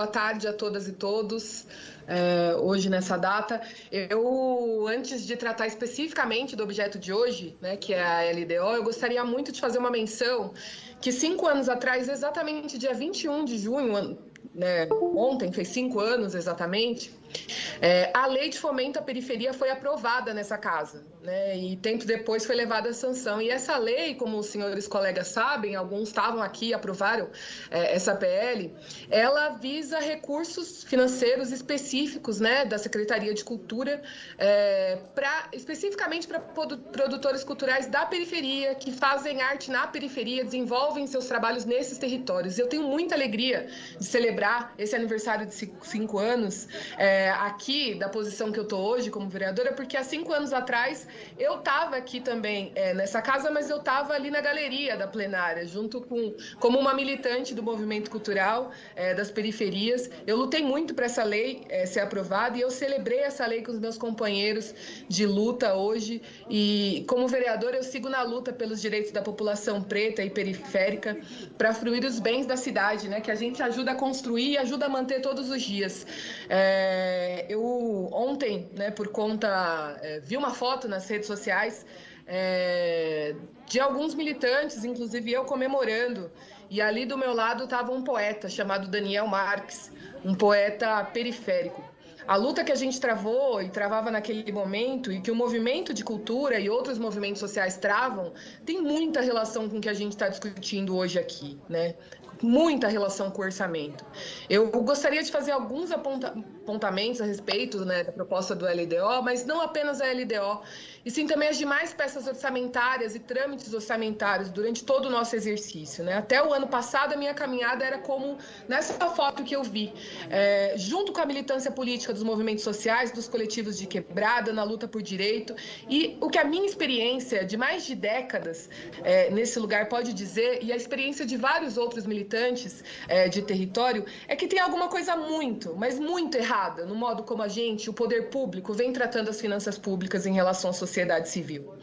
tarde a todas e todos. Hoje, nessa data, antes de tratar especificamente do objeto de hoje, né, que é a LDO, eu gostaria muito de fazer uma menção que 5 anos atrás, exatamente dia 21 de junho, né, ontem, fez 5 anos exatamente, a Lei de Fomento à Periferia foi aprovada nessa casa, né, e tempo depois foi levada à sanção. E essa lei, como os senhores colegas sabem, alguns estavam aqui e aprovaram essa PL, ela visa recursos financeiros específicos, né, da Secretaria de Cultura, especificamente para produtores culturais da periferia, que fazem arte na periferia, desenvolvem seus trabalhos nesses territórios. Eu tenho muita alegria de celebrar esse aniversário de 5 anos, aqui, da posição que eu estou hoje como vereadora, porque há 5 anos atrás eu estava aqui também nessa casa, mas eu estava ali na galeria da plenária, como uma militante do movimento cultural das periferias. Eu lutei muito para essa lei ser aprovada e eu celebrei essa lei com os meus companheiros de luta hoje. E como vereadora eu sigo na luta pelos direitos da população preta e periférica para fruir os bens da cidade, né, que a gente ajuda a construir e ajuda a manter todos os dias. Eu ontem, né, vi uma foto nas redes sociais de alguns militantes, inclusive eu, comemorando, e ali do meu lado estava um poeta chamado Daniel Marques, um poeta periférico. A luta que a gente travou e travava naquele momento, e que o movimento de cultura e outros movimentos sociais travam, tem muita relação com o que a gente está discutindo hoje aqui, né? Muita relação com o orçamento. Eu gostaria de fazer alguns apontamentos a respeito, né, da proposta do LDO, mas não apenas a LDO, e sim também as demais peças orçamentárias e trâmites orçamentários durante todo o nosso exercício, né? Até o ano passado, a minha caminhada era como nessa foto que eu vi, junto com a militância política dos movimentos sociais, dos coletivos de quebrada, na luta por direito, e o que a minha experiência de mais de décadas nesse lugar pode dizer, e a experiência de vários outros militantes de território, é que tem alguma coisa muito, mas muito errada no modo como o poder público, vem tratando as finanças públicas em relação à sociedade civil.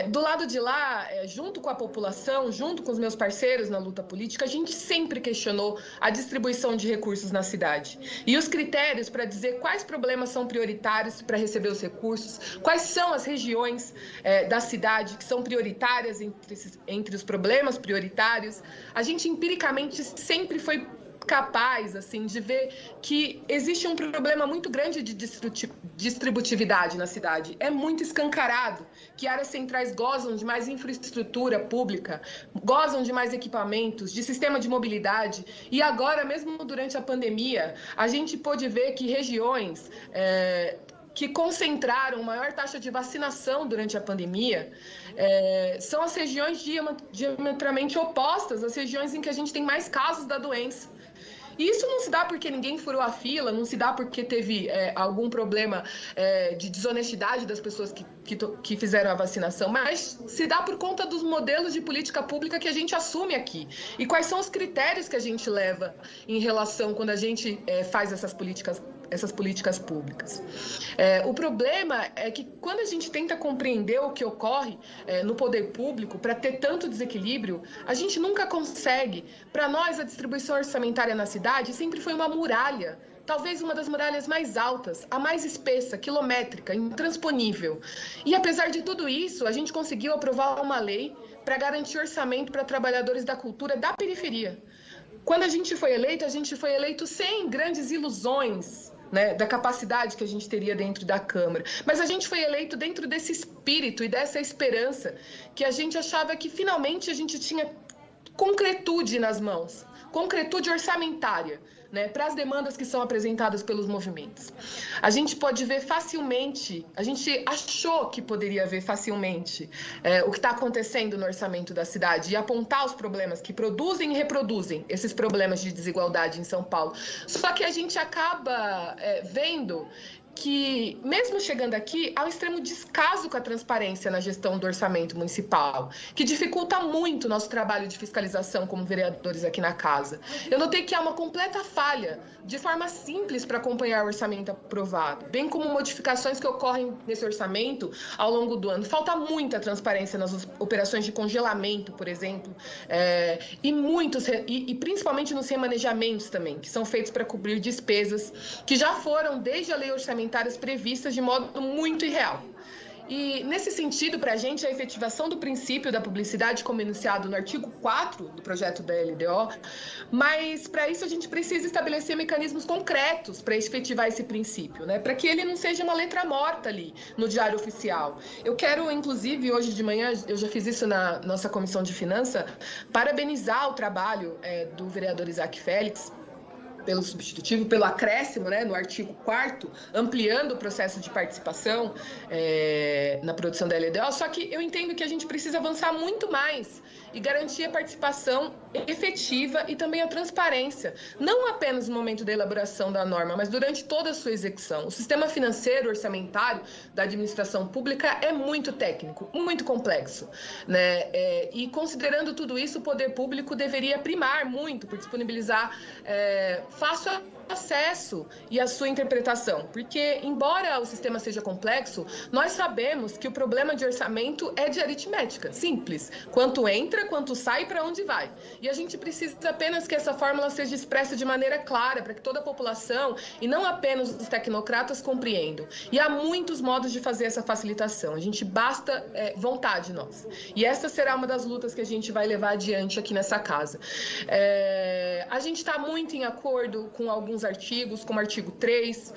Do lado de lá, junto com a população, junto com os meus parceiros na luta política, a gente sempre questionou a distribuição de recursos na cidade. E os critérios para dizer quais problemas são prioritários para receber os recursos, quais são as regiões da cidade que são prioritárias entre os problemas prioritários, a gente empiricamente sempre foi capaz, assim, de ver que existe um problema muito grande de distributividade na cidade. É muito escancarado que áreas centrais gozam de mais infraestrutura pública, gozam de mais equipamentos, de sistema de mobilidade, e agora, mesmo durante a pandemia, a gente pôde ver que regiões que concentraram maior taxa de vacinação durante a pandemia são as regiões diametralmente opostas às regiões em que a gente tem mais casos da doença. E isso não se dá porque ninguém furou a fila, não se dá porque teve algum problema de desonestidade das pessoas que fizeram a vacinação, mas se dá por conta dos modelos de política pública que a gente assume aqui. E quais são os critérios que a gente leva em relação quando a gente faz essas políticas públicas. O problema é que quando a gente tenta compreender o que ocorre no poder público, para ter tanto desequilíbrio, a gente nunca consegue. Para nós, a distribuição orçamentária na cidade sempre foi uma muralha, talvez uma das muralhas mais altas, a mais espessa, quilométrica, intransponível. E apesar de tudo isso, a gente conseguiu aprovar uma lei para garantir orçamento para trabalhadores da cultura da periferia. Quando a gente foi eleito sem grandes ilusões, né, da capacidade que a gente teria dentro da Câmara. Mas a gente foi eleito dentro desse espírito e dessa esperança que a gente achava que finalmente a gente tinha concretude nas mãos, concretude orçamentária, né, para as demandas que são apresentadas pelos movimentos. A gente pode ver facilmente, a gente achou que poderia ver facilmente o que está acontecendo no orçamento da cidade e apontar os problemas que produzem e reproduzem esses problemas de desigualdade em São Paulo. Só que a gente acaba vendo que, mesmo chegando aqui, há um extremo descaso com a transparência na gestão do orçamento municipal, que dificulta muito o nosso trabalho de fiscalização como vereadores aqui na casa. Eu notei que há uma completa falha de forma simples para acompanhar o orçamento aprovado, bem como modificações que ocorrem nesse orçamento ao longo do ano. Falta muita transparência nas operações de congelamento, por exemplo, e principalmente nos remanejamentos também, que são feitos para cobrir despesas que já foram, desde a lei orçamentárias previstas de modo muito irreal. E, nesse sentido, para a gente, a efetivação do princípio da publicidade, como enunciado no artigo 4 do projeto da LDO, mas, para isso, a gente precisa estabelecer mecanismos concretos para efetivar esse princípio, né? Para que ele não seja uma letra morta ali no Diário Oficial. Eu quero, inclusive, hoje de manhã, eu já fiz isso na nossa Comissão de Finanças, parabenizar o trabalho do vereador Isaac Félix, pelo substitutivo, pelo acréscimo, né, no artigo 4º, ampliando o processo de participação na produção da LDO, só que eu entendo que a gente precisa avançar muito mais e garantir a participação efetiva e também a transparência, não apenas no momento da elaboração da norma, mas durante toda a sua execução. O sistema financeiro orçamentário da administração pública é muito técnico, muito complexo, né? E considerando tudo isso, o poder público deveria primar muito por disponibilizar fácil acesso e a sua interpretação, porque, embora o sistema seja complexo, nós sabemos que o problema de orçamento é de aritmética, simples, quanto entra, quanto sai, para onde vai. E a gente precisa apenas que essa fórmula seja expressa de maneira clara, para que toda a população, e não apenas os tecnocratas, compreendam. E há muitos modos de fazer essa facilitação, a gente basta vontade nossa. E essa será uma das lutas que a gente vai levar adiante aqui nessa casa. A gente está muito em acordo com alguns artigos, como o artigo 3,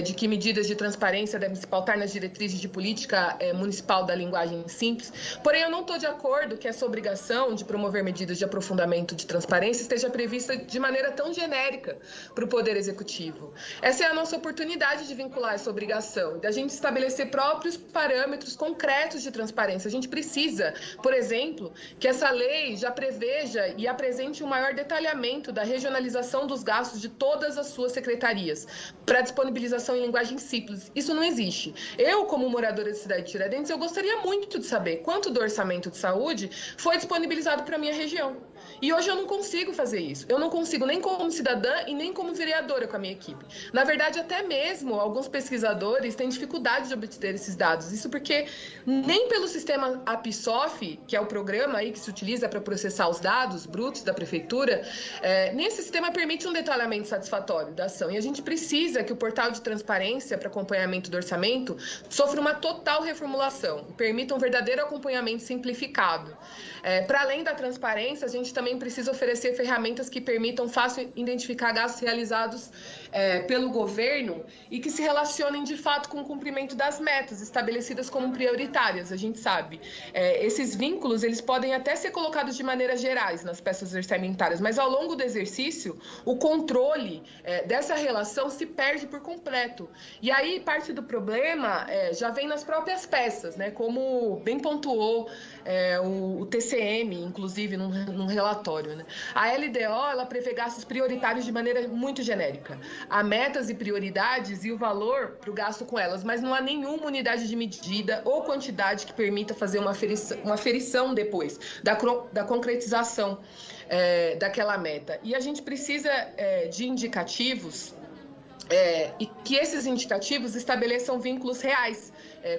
de que medidas de transparência devem se pautar nas diretrizes de política municipal da linguagem simples. Porém, eu não estou de acordo que essa obrigação de promover medidas de aprofundamento de transparência esteja prevista de maneira tão genérica para o Poder Executivo. Essa é a nossa oportunidade de vincular essa obrigação, da gente estabelecer próprios parâmetros concretos de transparência. A gente precisa, por exemplo, que essa lei já preveja e apresente um maior detalhamento da regionalização dos gastos de todas as suas secretarias, para disponibilização em linguagem simples. Isso não existe. Eu, como moradora da cidade de Tiradentes, eu gostaria muito de saber quanto do orçamento de saúde foi disponibilizado para a minha região. E hoje eu não consigo fazer isso. Eu não consigo nem como cidadã e nem como vereadora com a minha equipe. Na verdade, até mesmo alguns pesquisadores têm dificuldade de obter esses dados. Isso porque nem pelo sistema APSOF, que é o programa aí que se utiliza para processar os dados brutos da prefeitura, nem esse sistema permite um detalhamento satisfatório da ação. E a gente precisa que o portal de transparência para acompanhamento do orçamento sofra uma total reformulação e permita um verdadeiro acompanhamento simplificado. Para além da transparência, a gente também precisa oferecer ferramentas que permitam fácil identificar gastos realizados pelo governo e que se relacionem de fato com o cumprimento das metas estabelecidas como prioritárias. A gente sabe, esses vínculos eles podem até ser colocados de maneira gerais nas peças orçamentárias, mas ao longo do exercício, o controle dessa relação se perde por completo. E aí parte do problema já vem nas próprias peças, né? Como bem pontuou o TCM, inclusive, num relatório, né? A LDO, ela prevê gastos prioritários de maneira muito genérica. Há metas e prioridades e o valor para o gasto com elas, mas não há nenhuma unidade de medida ou quantidade que permita fazer uma aferição depois da concretização daquela meta. E a gente precisa de indicativos e que esses indicativos estabeleçam vínculos reais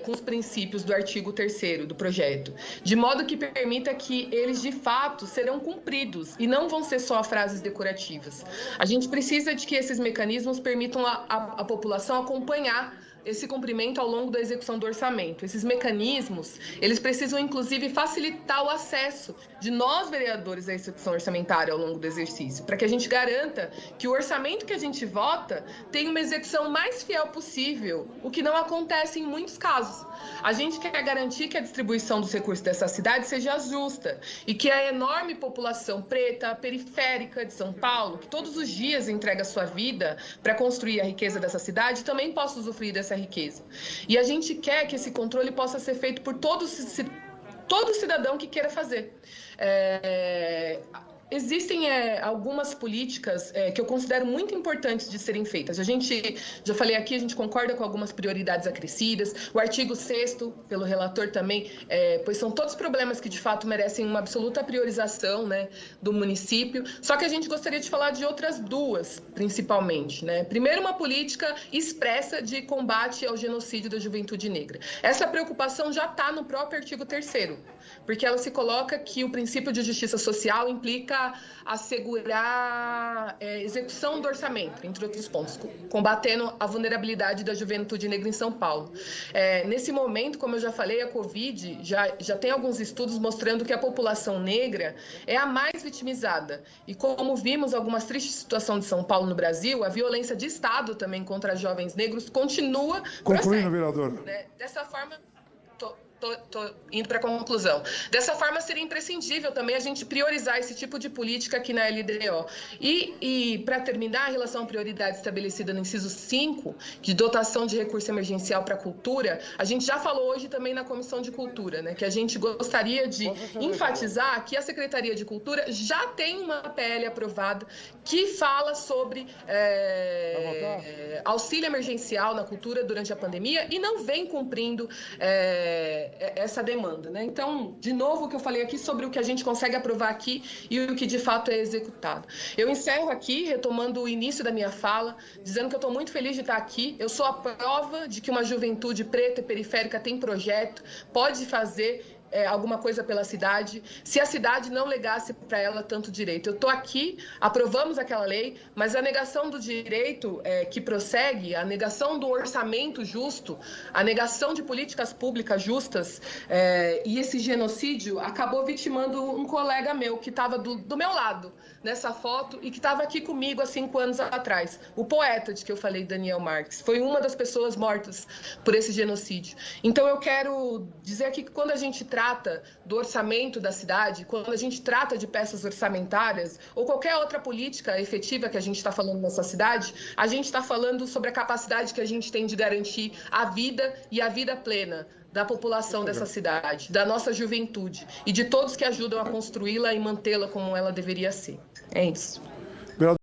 com os princípios do artigo 3º do projeto, de modo que permita que eles, de fato, serão cumpridos e não vão ser só frases decorativas. A gente precisa de que esses mecanismos permitam a população acompanhar esse cumprimento ao longo da execução do orçamento. Esses mecanismos, eles precisam, inclusive, facilitar o acesso de nós, vereadores, à execução orçamentária ao longo do exercício, para que a gente garanta que o orçamento que a gente vota tenha uma execução mais fiel possível, o que não acontece em muitos casos. A gente quer garantir que a distribuição dos recursos dessa cidade seja justa e que a enorme população preta, periférica de São Paulo, que todos os dias entrega a sua vida para construir a riqueza dessa cidade, também possa usufruir dessa riqueza. E a gente quer que esse controle possa ser feito por todo cidadão que queira fazer. Existem algumas políticas que eu considero muito importantes de serem feitas. A gente, já falei aqui, a gente concorda com algumas prioridades acrescidas. O artigo 6º, pelo relator também, pois são todos problemas que, de fato, merecem uma absoluta priorização, né, do município. Só que a gente gostaria de falar de outras duas, principalmente, né? Primeiro, uma política expressa de combate ao genocídio da juventude negra. Essa preocupação já está no próprio artigo 3º, porque ela se coloca que o princípio de justiça social implica assegurar execução do orçamento, entre outros pontos, combatendo a vulnerabilidade da juventude negra em São Paulo. Nesse momento, como eu já falei, a Covid já tem alguns estudos mostrando que a população negra é a mais vitimizada. E como vimos algumas tristes situações de São Paulo no Brasil, a violência de Estado também contra jovens negros continua. Concluindo, vereador. Dessa forma... Tô indo para a conclusão. Dessa forma, seria imprescindível também a gente priorizar esse tipo de política aqui na LDO. E para terminar, em relação à prioridade estabelecida no inciso 5, de dotação de recurso emergencial para a cultura, a gente já falou hoje também na Comissão de Cultura, né, que a gente gostaria de enfatizar que a Secretaria de Cultura já tem uma PL aprovada que fala sobre auxílio emergencial na cultura durante a pandemia e não vem cumprindo essa demanda, né? Então, de novo, o que eu falei aqui sobre o que a gente consegue aprovar aqui e o que de fato é executado. Eu encerro aqui, retomando o início da minha fala, dizendo que eu estou muito feliz de estar aqui. Eu sou a prova de que uma juventude preta e periférica tem projeto, pode fazer alguma coisa pela cidade, se a cidade não legasse para ela tanto direito. Eu estou aqui, aprovamos aquela lei, mas a negação do direito que prossegue, a negação do orçamento justo, a negação de políticas públicas justas e esse genocídio acabou vitimando um colega meu que estava do meu lado nessa foto e que estava aqui comigo há 5 anos atrás. O poeta de que eu falei, Daniel Marques, foi uma das pessoas mortas por esse genocídio. Então eu quero dizer aqui que quando a gente trata do orçamento da cidade, quando a gente trata de peças orçamentárias ou qualquer outra política efetiva que a gente está falando nessa cidade, a gente está falando sobre a capacidade que a gente tem de garantir a vida e a vida plena da população dessa cidade, da nossa juventude e de todos que ajudam a construí-la e mantê-la como ela deveria ser. É isso.